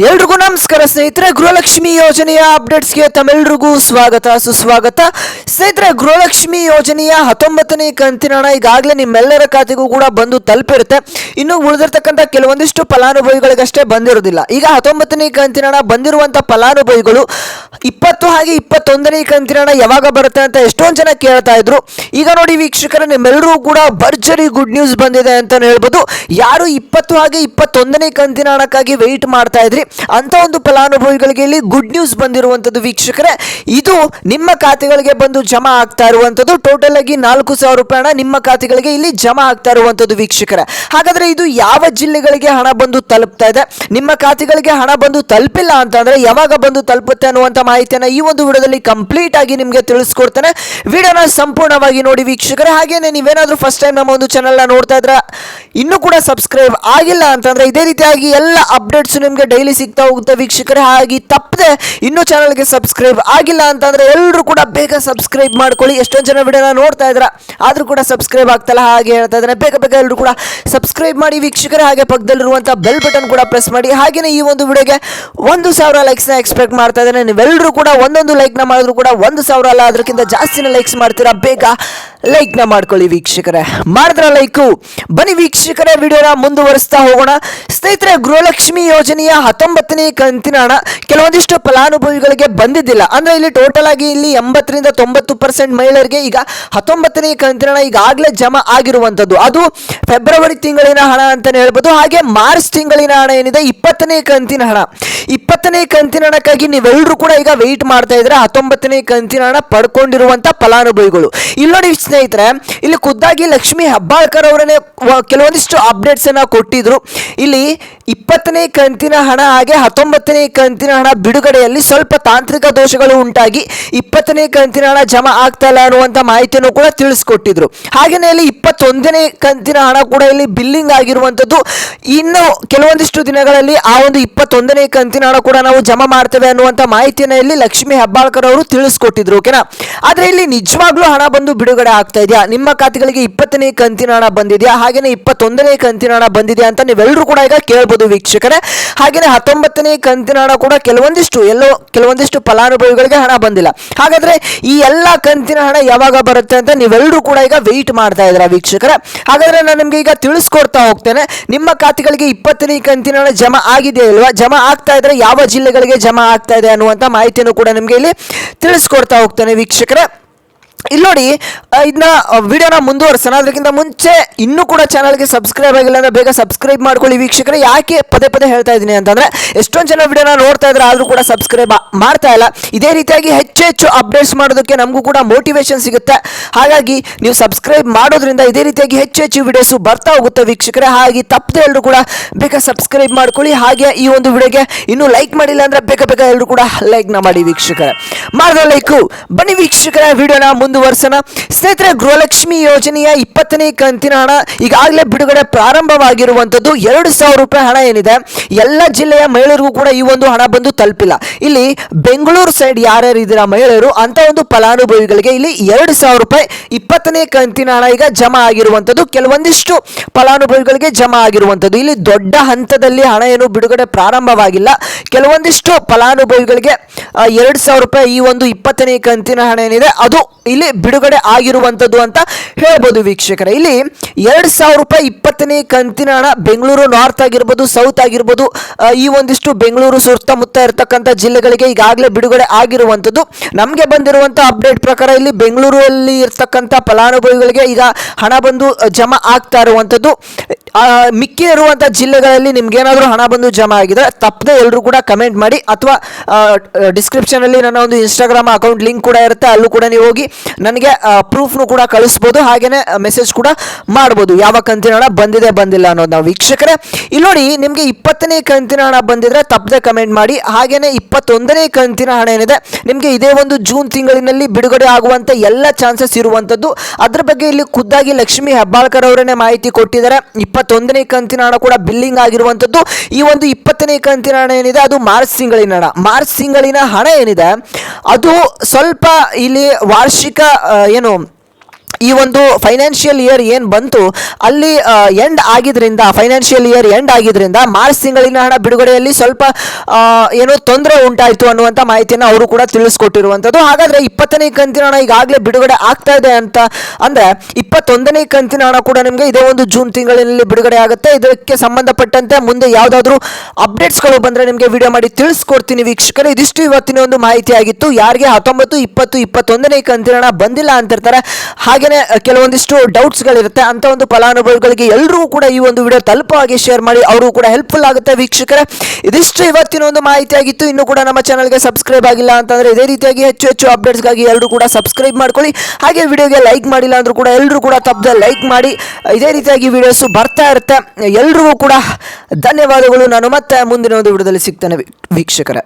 ಎಲ್ರಿಗೂ ನಮಸ್ಕಾರ ಸ್ನೇಹಿತರೆ. ಗೃಹಲಕ್ಷ್ಮಿ ಯೋಜನೆಯ ಅಪ್ಡೇಟ್ಸ್ಗೆ ತಮ್ಮೆಲ್ರಿಗೂ ಸ್ವಾಗತ ಸುಸ್ವಾಗತ. ಸ್ನೇಹಿತರೆ, ಗೃಹಲಕ್ಷ್ಮಿ ಯೋಜನೆಯ 19ನೇ ಕಂತಿನ ಹಣ ಈಗಾಗಲೇ ನಿಮ್ಮೆಲ್ಲರ ಖಾತೆಗೂ ಕೂಡ ಬಂದು ತಲುಪಿರುತ್ತೆ. ಇನ್ನು ಉಳಿದಿರ್ತಕ್ಕಂಥ ಕೆಲವೊಂದಿಷ್ಟು ಫಲಾನುಭವಿಗಳಿಗಷ್ಟೇ ಬಂದಿರೋದಿಲ್ಲ. ಈಗ 19ನೇ ಕಂತಿನ ಹಣ ಬಂದಿರುವಂಥ ಫಲಾನುಭವಿಗಳು 20 ಹಾಗೆ 21ನೇ ಕಂತಿನ ಹಣ ಯಾವಾಗ ಬರುತ್ತೆ ಅಂತ ಎಷ್ಟೊಂದು ಜನ ಕೇಳ್ತಾ ಇದ್ರು. ಈಗ ನೋಡಿ ವೀಕ್ಷಕರೇ, ನಿಮ್ಮೆಲ್ಲರೂ ಕೂಡ ಭರ್ಜರಿ ಗುಡ್ ನ್ಯೂಸ್ ಬಂದಿದೆ ಅಂತ ಹೇಳ್ಬೋದು. ಯಾರು 20 ಹಾಗೆ 21ನೇ ಕಂತಿನ ಹಣಕ್ಕಾಗಿ ವೆಯ್ಟ್ ಮಾಡ್ತಾ ಇದ್ರಿ ಅಂತ ಒಂದು ಫಲಾನುಭವಿಗಳಿಗೆ ಇಲ್ಲಿ ಗುಡ್ ನ್ಯೂಸ್ ಬಂದಿರುವಂತದ್ದು ವೀಕ್ಷಕರೇ. ಇದು ನಿಮ್ಮ ಖಾತೆಗಳಿಗೆ ಬಂದು ಜಮಾ ಆಗ್ತಾ ಇರುವಂತದ್ದು. ಟೋಟಲ್ ಆಗಿ 4,000 ರೂಪಾಯಿ ಹಣ ನಿಮ್ಮ ಖಾತೆಗಳಿಗೆ ಇಲ್ಲಿ ಜಮಾ ಆಗ್ತಾ ಇರುವಂತದ್ದು ವೀಕ್ಷಕರೇ. ಹಾಗಾದ್ರೆ ಇದು ಯಾವ ಜಿಲ್ಲೆಗಳಿಗೆ ಹಣ ಬಂದು ತಲುಪ್ತಾ ಇದೆ, ನಿಮ್ಮ ಖಾತೆಗಳಿಗೆ ಹಣ ಬಂದು ತಲುಪಿಲ್ಲ ಅಂತಂದ್ರೆ ಯಾವಾಗ ಬಂದು ತಲುಪುತ್ತೆ ಅನ್ನುವಂತ ಮಾಹಿತಿಯನ್ನ ಈ ಒಂದು ವಿಡಿಯೋದಲ್ಲಿ ಕಂಪ್ಲೀಟ್ ಆಗಿ ನಿಮಗೆ ತಿಳಿಸ್ಕೊಡ್ತೇನೆ. ವಿಡಿಯೋನ ಸಂಪೂರ್ಣವಾಗಿ ನೋಡಿ ವೀಕ್ಷಕರೇ. ಹಾಗೇನೆ ನೀವೇನಾದ್ರೂ ಫಸ್ಟ್ ಟೈಮ್ ನಮ್ಮ ಒಂದು ಚಾನೆಲ್ ನೋಡ್ತಾ ಇದ್ರೆ ಇನ್ನೂ ಕೂಡ ಸಬ್ಸ್ಕ್ರೈಬ್ ಆಗಿಲ್ಲ ಅಂತಂದ್ರೆ ಇದೇ ರೀತಿಯಾಗಿ ಎಲ್ಲ ಅಪ್ಡೇಟ್ಸ್ ನಿಮಗೆ ಡೈಲಿ ಸಿಗ್ತಾ ಹೋಗುತ್ತೆ ವೀಕ್ಷಕರೇ. ಹಾಗೆ ತಪ್ಪದೆ ಇನ್ನೂ ಚಾನಲ್ಗೆ ಸಬ್ಸ್ಕ್ರೈಬ್ ಆಗಿಲ್ಲ ಅಂತಂದ್ರೆ ಎಲ್ಲರೂ ಕೂಡ ಬೇಗ ಸಬ್ಸ್ಕ್ರೈಬ್ ಮಾಡ್ಕೊಳ್ಳಿ. ಎಷ್ಟೊಂದು ಜನ ವಿಡಿಯೋನ ನೋಡ್ತಾ ಇದ್ರ ಆದ್ರೂ ಕೂಡ ಸಬ್ಸ್ಕ್ರೈಬ್ ಆಗ್ತಲ್ಲ, ಹಾಗೆ ಹೇಳ್ತಾ ಇದ್ದಾರೆ ಬೇಗ ಬೇಗ ಎಲ್ಲರೂ ಕೂಡ ಸಬ್ಸ್ಕ್ರೈಬ್ ಮಾಡಿ ವೀಕ್ಷಕರೇ. ಹಾಗೆ ಪಕ್ಕದಲ್ಲಿರುವಂತಹ ಬೆಲ್ ಬಟನ್ ಕೂಡ ಪ್ರೆಸ್ ಮಾಡಿ. ಹಾಗೇನೆ ಈ ಒಂದು ವಿಡಿಯೋಗೆ 1,000 ಲೈಕ್ಸ್ ನ ಎಕ್ಸ್ಪೆಕ್ಟ್ ಮಾಡ್ತಾ ಇದ್ದೇನೆ. ನೀವೆಲ್ಲರೂ ಕೂಡ ಒಂದೊಂದು ಲೈಕ್ ನ ಮಾಡಿದ್ರು ಕೂಡ 1,000 ಅಲ್ಲ ಅದಕ್ಕಿಂತ ಜಾಸ್ತಿನ ಲೈಕ್ಸ್ ಮಾಡ್ತೀರಾ. ಬೇಗ ಲೈಕ್ ನ ಮಾಡ್ಕೊಳ್ಳಿ ವೀಕ್ಷಕರೇ. ಮಾಡಿದ್ರ ಲೈಕು. ಬನ್ನಿ ವೀಕ್ಷಕರೇ, ವಿಡಿಯೋನ ಮುಂದುವರಿಸ್ತಾ ಹೋಗೋಣ. ಸ್ನೇಹಿತರೆ, ಗೃಹಲಕ್ಷ್ಮಿ ಯೋಜನೆಯ 19ನೇ ಕಂತಿನ ಹಣ ಕೆಲವೊಂದಿಷ್ಟು ಫಲಾನುಭವಿಗಳಿಗೆ ಬಂದಿದ್ದಿಲ್ಲ. ಅಂದ್ರೆ ಇಲ್ಲಿ ಟೋಟಲ್ ಆಗಿ ಇಲ್ಲಿ 80ರಿಂದ 90% ಮಹಿಳೆಯರಿಗೆ ಈಗ 19ನೇ ಕಂತಿನ ಹಣ ಈಗಾಗಲೇ ಜಮಾ ಆಗಿರುವಂತದ್ದು. ಅದು ಫೆಬ್ರವರಿ ತಿಂಗಳಿನ ಹಣ ಅಂತಾನೆ ಹೇಳ್ಬೋದು. ಹಾಗೆ ಮಾರ್ಚ್ ತಿಂಗಳಿನ ಹಣ ಏನಿದೆ 20ನೇ ಕಂತಿನ ಹಣ, 20ನೇ ಕಂತಿನ ಹಣಕ್ಕಾಗಿ ನೀವೆಲ್ಲರೂ ಕೂಡ ಈಗ ವೆಯ್ಟ್ ಮಾಡ್ತಾ ಇದ್ರೆ 19ನೇ ಕಂತಿನ ಹಣ ಪಡ್ಕೊಂಡಿರುವಂತ ಫಲಾನುಭವಿಗಳು. ಇಲ್ಲಿ ನೋಡಿ ಸ್ನೇಹಿತರೆ, ಇಲ್ಲಿ ಖುದ್ದಾಗಿ ಲಕ್ಷ್ಮಿ ಹೆಬ್ಬಾಳ್ಕರ್ ಅವರನ್ನೇ ಕೆಲವೊಂದಿಷ್ಟು ಅಪ್ಡೇಟ್ಸ್ ಅನ್ನ ಕೊಟ್ಟಿದ್ರು. ಇಲ್ಲಿ 20ನೇ ಕಂತಿನ ಹಣ ಹಾಗೆ 19ನೇ ಕಂತಿನ ಹಣ ಬಿಡುಗಡೆಯಲ್ಲಿ ಸ್ವಲ್ಪ ತಾಂತ್ರಿಕ ದೋಷಗಳು ಉಂಟಾಗಿ 20ನೇ ಕಂತಿನ ಹಣ ಜಮಾ ಆಗ್ತಾ ಇಲ್ಲ ಅನ್ನುವಂತ ಮಾಹಿತಿಯನ್ನು ಕೂಡ ತಿಳಿಸ್ಕೊಟ್ಟಿದ್ರು. ಹಾಗೇನೆ ಇಲ್ಲಿ 21ನೇ ಕಂತಿನ ಹಣ ಕೂಡ ಇಲ್ಲಿ ಬಿಲ್ಲಿಂಗ್ ಆಗಿರುವಂತದ್ದು. ಇನ್ನು ಕೆಲವೊಂದಿಷ್ಟು ದಿನಗಳಲ್ಲಿ ಆ ಒಂದು 21ನೇ ಕಂತಿನ ಹಣ ಕೂಡ ನಾವು ಜಮಾ ಮಾಡ್ತೇವೆ ಅನ್ನುವಂತ ಮಾಹಿತಿಯನ್ನು ಇಲ್ಲಿ ಲಕ್ಷ್ಮಿ ಹೆಬ್ಬಾಳ್ಕರ್ ಅವರು ತಿಳಿಸ್ಕೊಟ್ಟಿದ್ರು. ಓಕೆನಾ? ಆದ್ರೆ ಇಲ್ಲಿ ನಿಜವಾಗ್ಲೂ ಹಣ ಬಂದು ಬಿಡುಗಡೆ ಆಗ್ತಾ ಇದೆಯಾ, ನಿಮ್ಮ ಖಾತೆಗಳಿಗೆ 20ನೇ ಕಂತಿನ ಹಣ ಬಂದಿದೆಯಾ, ಹಾಗೇನೆ 21ನೇ ಕಂತಿನ ಹಣ ಬಂದಿದೆಯಾ ಅಂತ ನೀವೆಲ್ಲರೂ ಕೂಡ ಈಗ ಕೇಳಬಹುದು ವೀಕ್ಷಕರೇ. ಹಾಗೇನೆ 19ನೇ ಕಂತಿನ ಹಣ ಕೂಡ ಕೆಲವೊಂದಿಷ್ಟು ಫಲಾನುಭವಿಗಳಿಗೆ ಹಣ ಬಂದಿಲ್ಲ. ಹಾಗಾದ್ರೆ ಈ ಎಲ್ಲ ಕಂತಿನ ಹಣ ಯಾವಾಗ ಬರುತ್ತೆ ಅಂತ ನೀವೆಲ್ಲರೂ ಕೂಡ ಈಗ ವೆಯ್ಟ್ ಮಾಡ್ತಾ ಇದ್ದೀರಾ ವೀಕ್ಷಕರೇ. ಹಾಗಾದ್ರೆ ನಾನು ನಿಮ್ಗೆ ಈಗ ತಿಳಿಸ್ಕೊಡ್ತಾ ಹೋಗ್ತೇನೆ. ನಿಮ್ಮ ಖಾತೆಗಳಿಗೆ 20ನೇ ಕಂತಿನ ಹಣ ಜಮಾ ಆಗಿದೆ ಅಲ್ವಾ, ಜಮಾ ಆಗ್ತಾ ಇದ್ರೆ ಯಾವ ಜಿಲ್ಲೆಗಳಿಗೆ ಜಮಾ ಆಗ್ತಾ ಇದೆ ಅನ್ನುವಂತ ಮಾಹಿತಿಯನ್ನು ಕೂಡ ನಿಮ್ಗೆ ಇಲ್ಲಿ ತಿಳಿಸ್ಕೊಡ್ತಾ ಹೋಗ್ತೇನೆ ವೀಕ್ಷಕರೇ. ಇಲ್ಲಿ ನೋಡಿ, ಇದನ್ನ ವಿಡಿಯೋನ ಮುಂದುವರ್ಸೋಣ. ಅದಕ್ಕಿಂತ ಮುಂಚೆ ಇನ್ನೂ ಕೂಡ ಚಾನಲ್ಗೆ ಸಬ್ಸ್ಕ್ರೈಬ್ ಆಗಿಲ್ಲ ಅಂದ್ರೆ ಬೇಗ ಸಬ್ಸ್ಕ್ರೈಬ್ ಮಾಡ್ಕೊಳ್ಳಿ ವೀಕ್ಷಕರೇ. ಯಾಕೆ ಪದೇ ಪದೇ ಹೇಳ್ತಾ ಇದ್ದೀನಿ ಅಂತಂದ್ರೆ ಎಷ್ಟೊಂದು ಜನ ವಿಡಿಯೋನ ನೋಡ್ತಾ ಇದ್ರೆ ಆದ್ರೂ ಕೂಡ ಸಬ್ಸ್ಕ್ರೈಬ್ ಮಾಡ್ತಾ ಇಲ್ಲ. ಇದೇ ರೀತಿಯಾಗಿ ಹೆಚ್ಚು ಅಪ್ಡೇಟ್ಸ್ ಮಾಡೋದಕ್ಕೆ ನಮಗೂ ಕೂಡ ಮೋಟಿವೇಶನ್ ಸಿಗುತ್ತೆ. ಹಾಗಾಗಿ ನೀವು ಸಬ್ಸ್ಕ್ರೈಬ್ ಮಾಡೋದ್ರಿಂದ ಇದೇ ರೀತಿಯಾಗಿ ಹೆಚ್ಚು ವಿಡಿಯೋಸ್ ಬರ್ತಾ ಹೋಗುತ್ತೆ ವೀಕ್ಷಕರೇ. ಹಾಗೆ ತಪ್ಪದೆ ಎಲ್ಲರೂ ಕೂಡ ಬೇಗ ಸಬ್ಸ್ಕ್ರೈಬ್ ಮಾಡ್ಕೊಳ್ಳಿ. ಹಾಗೆ ಈ ಒಂದು ವಿಡಿಯೋಗೆ ಇನ್ನೂ ಲೈಕ್ ಮಾಡಿಲ್ಲ ಅಂದ್ರೆ ಬೇಗ ಎಲ್ಲರೂ ಕೂಡ ಲೈಕ್ ನ ಮಾಡಿ ವೀಕ್ಷಕರೇ. ಮಾಡಿದ ಲೈಕು. ಬನ್ನಿ ವೀಕ್ಷಕರೇ, ವಿಡಿಯೋನ ಮುಂದುವರ್ಸೋಣ. ಸ್ನೇಹಿತರೆ, ಗೃಹಲಕ್ಷ್ಮಿ ಯೋಜನೆಯ 20ನೇ ಕಂತಿನ ಹಣ ಈಗಾಗಲೇ ಬಿಡುಗಡೆ ಪ್ರಾರಂಭವಾಗಿರುವಂತದ್ದು. 2,000 ರೂಪಾಯಿ ಹಣ ಏನಿದೆ ಎಲ್ಲ ಜಿಲ್ಲೆಯ ಮಹಿಳೆಯರಿಗೂ ಕೂಡ ಈ ಒಂದು ಹಣ ಬಂದು ತಲುಪಿಲ್ಲ. ಇಲ್ಲಿ ಬೆಂಗಳೂರು ಸೈಡ್ ಯಾರ್ಯಾರು ಇದ್ದೀರಾ ಮಹಿಳೆಯರು ಅಂತ ಒಂದು ಫಲಾನುಭವಿಗಳಿಗೆ ಇಲ್ಲಿ 2,000 ರೂಪಾಯಿ 20ನೇ ಕಂತಿನ ಹಣ ಈಗ ಜಮಾ ಆಗಿರುವಂತದ್ದು. ಕೆಲವೊಂದಿಷ್ಟು ಫಲಾನುಭವಿಗಳಿಗೆ ಜಮಾ ಆಗಿರುವಂತದ್ದು. ಇಲ್ಲಿ ದೊಡ್ಡ ಹಂತದಲ್ಲಿ ಹಣ ಏನು ಬಿಡುಗಡೆ ಪ್ರಾರಂಭವಾಗಿಲ್ಲ. ಕೆಲವೊಂದಿಷ್ಟು ಫಲಾನುಭವಿಗಳಿಗೆ 2,000 ರೂಪಾಯಿ ಈ ಒಂದು 20ನೇ ಕಂತಿನ ಹಣ ಏನಿದೆ ಅದು ಇಲ್ಲಿ ಬಿಡುಗಡೆ ಆಗಿರುವಂತದ್ದು ಅಂತ ಹೇಳ್ಬೋದು ವೀಕ್ಷಕರೇ. ಇಲ್ಲಿ 2,000 ರೂಪಾಯಿ 20ನೇ ಕಂತಿನ ಹಣ ಬೆಂಗಳೂರು ನಾರ್ತ್ ಆಗಿರ್ಬೋದು, ಸೌತ್ ಆಗಿರ್ಬೋದು, ಈ ಒಂದಿಷ್ಟು ಬೆಂಗಳೂರು ಸುತ್ತಮುತ್ತ ಇರತಕ್ಕಂಥ ಜಿಲ್ಲೆಗಳಿಗೆ ಈಗಾಗಲೇ ಬಿಡುಗಡೆ ಆಗಿರುವಂತದ್ದು. ನಮಗೆ ಬಂದಿರುವಂತ ಅಪ್ಡೇಟ್ ಪ್ರಕಾರ ಇಲ್ಲಿ ಬೆಂಗಳೂರಲ್ಲಿ ಇರ್ತಕ್ಕಂಥ ಫಲಾನುಭವಿಗಳಿಗೆ ಈಗ ಹಣ ಬಂದು ಜಮಾ ಆಗ್ತಾ ಇರುವಂತದ್ದು. ಮಿಕ್ಕಿ ಇರುವಂತ ಜಿಲ್ಲೆಗಳಲ್ಲಿ ನಿಮ್ಗೇನಾದ್ರೂ ಹಣ ಬಂದು ಜಮಾ ಆಗಿದೆ ತಪ್ಪದೆ ಎಲ್ಲರೂ ಕೂಡ ಕಮೆಂಟ್ ಮಾಡಿ, ಅಥವಾ ಡಿಸ್ಕ್ರಿಪ್ಷನ್ ಅಲ್ಲಿ ನನ್ನ ಒಂದು ಇನ್ಸ್ಟಾಗ್ರಾಮ್ ಅಕೌಂಟ್ ಲಿಂಕ್ ಕೂಡ ಇರುತ್ತೆ, ಅಲ್ಲೂ ಕೂಡ ನೀವು ಹೋಗಿ ನನಗೆ ಪ್ರೂಫ್ನು ಕೂಡ ಕಳಿಸ್ಬೋದು. ಹಾಗೇನೆ ಮೆಸೇಜ್ ಕೂಡ ಮಾಡ್ಬೋದು ಯಾವ ಕಂತಿನ ಹಣ ಬಂದಿಲ್ಲ ಅನ್ನೋದು. ನಾವು ವೀಕ್ಷಕರೇ ಇಲ್ಲಿ ನೋಡಿ, ನಿಮಗೆ 20ನೇ ಕಂತಿನ ಹಣ ಬಂದಿದ್ರೆ ತಪ್ಪದೆ ಕಮೆಂಟ್ ಮಾಡಿ. ಹಾಗೇನೆ 21ನೇ ಕಂತಿನ ಹಣ ಏನಿದೆ ನಿಮಗೆ ಇದೇ ಒಂದು ಜೂನ್ ತಿಂಗಳಿನಲ್ಲಿ ಬಿಡುಗಡೆ ಆಗುವಂತ ಎಲ್ಲ ಚಾನ್ಸಸ್ ಇರುವಂತದ್ದು. ಅದ್ರ ಬಗ್ಗೆ ಇಲ್ಲಿ ಖುದ್ದಾಗಿ ಲಕ್ಷ್ಮಿ ಹೆಬ್ಬಾಳ್ಕರ್ ಅವರನ್ನೇ ಮಾಹಿತಿ ಕೊಟ್ಟಿದ್ದಾರೆ. 21ನೇ ಕಂತಿನ ಹಣ ಕೂಡ ಬಿಲ್ಲಿಂಗ್ ಆಗಿರುವಂತದ್ದು. ಈ ಒಂದು 20ನೇ ಕಂತಿನ ಹಣ ಏನಿದೆ ಅದು ಮಾರ್ಚ್ ತಿಂಗಳಿನ ಹಣ ಏನಿದೆ ಅದು ಸ್ವಲ್ಪ ಇಲ್ಲಿ ವಾರ್ಷಿಕ ಏನು ಈ ಒಂದು ಫೈನಾನ್ಷಿಯಲ್ ಇಯರ್ ಏನು ಬಂತು ಅಲ್ಲಿ ಫೈನಾನ್ಷಿಯಲ್ ಇಯರ್ ಎಂಡ್ ಆಗಿದ್ರಿಂದ ಮಾರ್ಚ್ ತಿಂಗಳಿನ ಹಣ ಬಿಡುಗಡೆಯಲ್ಲಿ ಸ್ವಲ್ಪ ಏನೋ ತೊಂದರೆ ಉಂಟಾಯಿತು ಅನ್ನುವಂಥ ಮಾಹಿತಿಯನ್ನು ಅವರು ಕೂಡ ತಿಳಿಸ್ಕೊಟ್ಟಿರುವಂಥದ್ದು. ಹಾಗಾದರೆ 20ನೇ ಕಂತಿನ ಹಣ ಈಗಾಗಲೇ ಬಿಡುಗಡೆ ಆಗ್ತಾ ಇದೆ ಅಂತ ಅಂದರೆ 21ನೇ ಕಂತಿನ ಹಣ ಕೂಡ ನಿಮಗೆ ಇದೇ ಒಂದು ಜೂನ್ ತಿಂಗಳಿನಲ್ಲಿ ಬಿಡುಗಡೆ ಆಗುತ್ತೆ. ಇದಕ್ಕೆ ಸಂಬಂಧಪಟ್ಟಂತೆ ಮುಂದೆ ಯಾವುದಾದ್ರೂ ಅಪ್ಡೇಟ್ಸ್ಗಳು ಬಂದರೆ ನಿಮಗೆ ವಿಡಿಯೋ ಮಾಡಿ ತಿಳಿಸ್ಕೊಡ್ತೀನಿ ವೀಕ್ಷಕರೇ. ಇದಿಷ್ಟು ಇವತ್ತಿನ ಒಂದು ಮಾಹಿತಿ ಆಗಿತ್ತು. ಯಾರಿಗೆ 19, 20, 21ನೇ ಕಂತಿನ ಹಣ ಬಂದಿಲ್ಲ ಅಂತಿರ್ತಾರೆ, ಹಾಗೆಯೇ ಕೆಲವೊಂದಿಷ್ಟು ಡೌಟ್ಸ್ಗಳಿರುತ್ತೆ ಅಂತ ಒಂದು ಫಲಾನುಭವಿಗಳಿಗೆ ಎಲ್ಲರಿಗೂ ಕೂಡ ಈ ಒಂದು ವಿಡಿಯೋ ತಲುಪೋ ಹಾಗೆ ಶೇರ್ ಮಾಡಿ, ಅವರು ಕೂಡ ಹೆಲ್ಪ್ಫುಲ್ ಆಗುತ್ತೆ ವೀಕ್ಷಕರೇ. ಇದಿಷ್ಟು ಇವತ್ತಿನ ಒಂದು ಮಾಹಿತಿ ಆಗಿತ್ತು. ಇನ್ನು ಕೂಡ ನಮ್ಮ ಚಾನಲ್ಗೆ ಸಬ್ಸ್ಕ್ರೈಬ್ ಆಗಿಲ್ಲ ಅಂತಂದರೆ ಇದೇ ರೀತಿಯಾಗಿ ಹೆಚ್ಚು ಅಪ್ಡೇಟ್ಸ್ಗಾಗಿ ಎಲ್ಲರೂ ಕೂಡ ಸಬ್ಸ್ಕ್ರೈಬ್ ಮಾಡ್ಕೊಳ್ಳಿ. ಹಾಗೆ ವಿಡಿಯೋಗೆ ಲೈಕ್ ಮಾಡಿಲ್ಲ ಅಂದರೂ ಕೂಡ ಎಲ್ಲರೂ ಕೂಡ ತಪ್ಪದೆ ಲೈಕ್ ಮಾಡಿ. ಇದೇ ರೀತಿಯಾಗಿ ವಿಡಿಯೋಸು ಬರ್ತಾ ಇರುತ್ತೆ. ಎಲ್ರಿಗೂ ಕೂಡ ಧನ್ಯವಾದಗಳು. ನಾನು ಮತ್ತೆ ಮುಂದಿನ ಒಂದು ವಿಡಿಯೋದಲ್ಲಿ ಸಿಗ್ತೇನೆ ವೀಕ್ಷಕರೇ.